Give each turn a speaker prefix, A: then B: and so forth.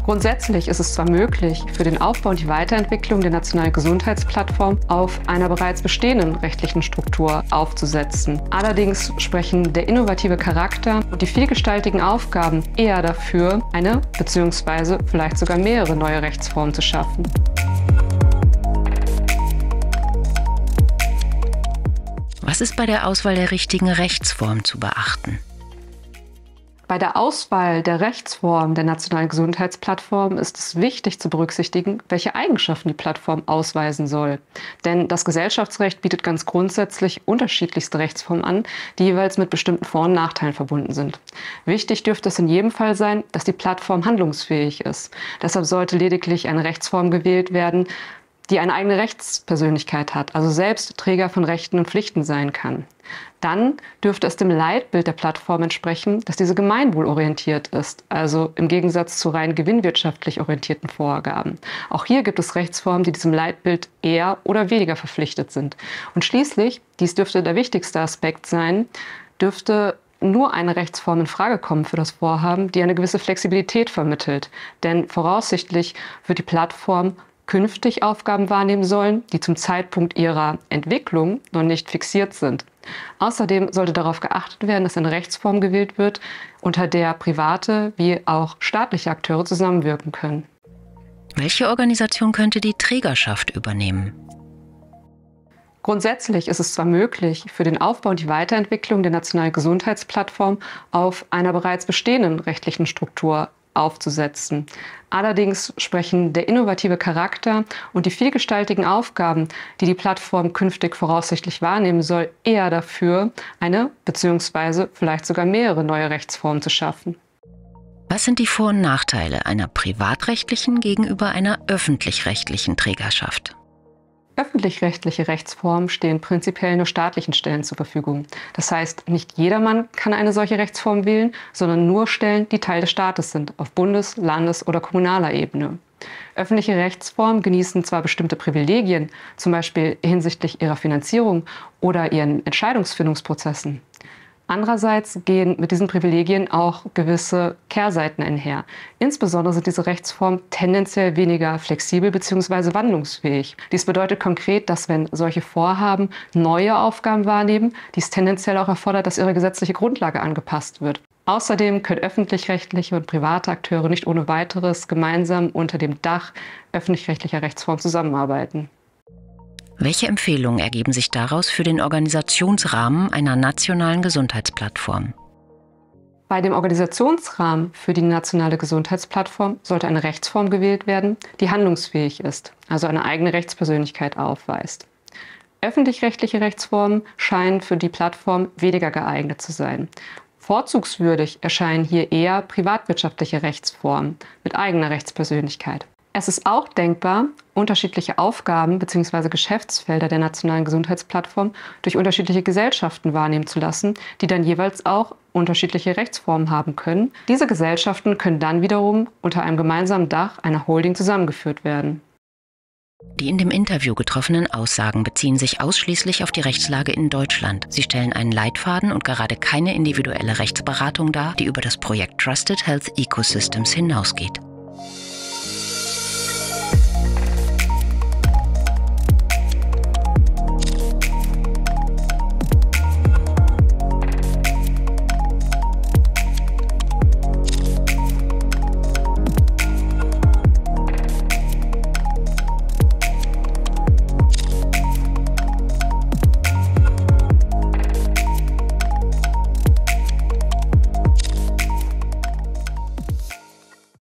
A: Grundsätzlich ist es zwar möglich, für den Aufbau und die Weiterentwicklung der nationalen Gesundheitsplattform auf einer bereits bestehenden rechtlichen Struktur aufzusetzen. Allerdings sprechen der innovative Charakter und die vielgestaltigen Aufgaben eher dafür, eine bzw. vielleicht sogar mehrere neue Rechtsformen zu schaffen.
B: Was ist bei der Auswahl der richtigen Rechtsform zu beachten?
A: Bei der Auswahl der Rechtsform der nationalen Gesundheitsplattform ist es wichtig zu berücksichtigen, welche Eigenschaften die Plattform ausweisen soll. Denn das Gesellschaftsrecht bietet ganz grundsätzlich unterschiedlichste Rechtsformen an, die jeweils mit bestimmten Vor- und Nachteilen verbunden sind. Wichtig dürfte es in jedem Fall sein, dass die Plattform handlungsfähig ist. Deshalb sollte lediglich eine Rechtsform gewählt werden, die eine eigene Rechtspersönlichkeit hat, also selbst Träger von Rechten und Pflichten sein kann. Dann dürfte es dem Leitbild der Plattform entsprechen, dass diese gemeinwohlorientiert ist, also im Gegensatz zu rein gewinnwirtschaftlich orientierten Vorgaben. Auch hier gibt es Rechtsformen, die diesem Leitbild eher oder weniger verpflichtet sind. Und schließlich, dies dürfte der wichtigste Aspekt sein, dürfte nur eine Rechtsform in Frage kommen für das Vorhaben, die eine gewisse Flexibilität vermittelt. Denn voraussichtlich wird die Plattform künftig Aufgaben wahrnehmen sollen, die zum Zeitpunkt ihrer Entwicklung noch nicht fixiert sind. Außerdem sollte darauf geachtet werden, dass eine Rechtsform gewählt wird, unter der private wie auch staatliche Akteure zusammenwirken können.
B: Welche Organisation könnte die Trägerschaft übernehmen?
A: Grundsätzlich ist es zwar möglich, für den Aufbau und die Weiterentwicklung der nationalen Gesundheitsplattform auf einer bereits bestehenden rechtlichen Struktur aufzusetzen. Allerdings sprechen der innovative Charakter und die vielgestaltigen Aufgaben, die die Plattform künftig voraussichtlich wahrnehmen soll, eher dafür, eine bzw. vielleicht sogar mehrere neue Rechtsformen zu schaffen.
B: Was sind die Vor- und Nachteile einer privatrechtlichen gegenüber einer öffentlich-rechtlichen Trägerschaft?
A: Öffentlich-rechtliche Rechtsformen stehen prinzipiell nur staatlichen Stellen zur Verfügung. Das heißt, nicht jedermann kann eine solche Rechtsform wählen, sondern nur Stellen, die Teil des Staates sind, auf Bundes-, Landes- oder kommunaler Ebene. Öffentliche Rechtsformen genießen zwar bestimmte Privilegien, zum Beispiel hinsichtlich ihrer Finanzierung oder ihren Entscheidungsfindungsprozessen. Andererseits gehen mit diesen Privilegien auch gewisse Kehrseiten einher. Insbesondere sind diese Rechtsformen tendenziell weniger flexibel bzw. wandlungsfähig. Dies bedeutet konkret, dass wenn solche Vorhaben neue Aufgaben wahrnehmen, dies tendenziell auch erfordert, dass ihre gesetzliche Grundlage angepasst wird. Außerdem können öffentlich-rechtliche und private Akteure nicht ohne weiteres gemeinsam unter dem Dach öffentlich-rechtlicher Rechtsformen zusammenarbeiten.
B: Welche Empfehlungen ergeben sich daraus für den Organisationsrahmen einer nationalen Gesundheitsplattform?
A: Bei dem Organisationsrahmen für die nationale Gesundheitsplattform sollte eine Rechtsform gewählt werden, die handlungsfähig ist, also eine eigene Rechtspersönlichkeit aufweist. Öffentlich-rechtliche Rechtsformen scheinen für die Plattform weniger geeignet zu sein. Vorzugswürdig erscheinen hier eher privatwirtschaftliche Rechtsformen mit eigener Rechtspersönlichkeit. Es ist auch denkbar, unterschiedliche Aufgaben bzw. Geschäftsfelder der nationalen Gesundheitsplattform durch unterschiedliche Gesellschaften wahrnehmen zu lassen, die dann jeweils auch unterschiedliche Rechtsformen haben können. Diese Gesellschaften können dann wiederum unter einem gemeinsamen Dach einer Holding zusammengeführt werden.
B: Die in dem Interview getroffenen Aussagen beziehen sich ausschließlich auf die Rechtslage in Deutschland. Sie stellen einen Leitfaden und gerade keine individuelle Rechtsberatung dar, die über das Projekt Trusted Health Ecosystems hinausgeht.